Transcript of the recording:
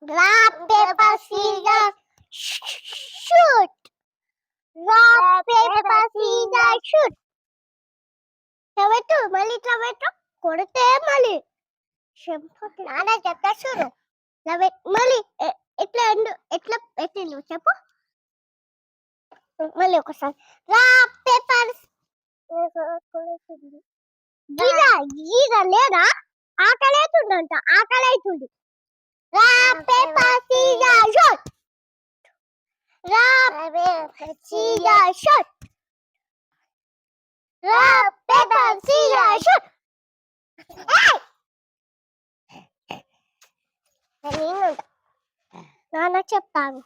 Rock, paper, scissors, shoot. Rock, paper, scissors, shoot. Tomato, mali tomato. కొడితే మళ్ళీ నాన్న చెప్తా చూడు మళ్ళీ ఎట్లా ఎట్లా పెట్టిండు చెప్పు మళ్ళీ ఒకసారి రా పేపర్స్ గీత గీత లేదా ఆకలి అవుతుందంట ఆకలి అవుతుంది రా పేపర్ సీజర్ షాట్ రా సీజర్ షాట్ రా పేపర్ సీజర్ షాట్ నాన్న చెప్తాను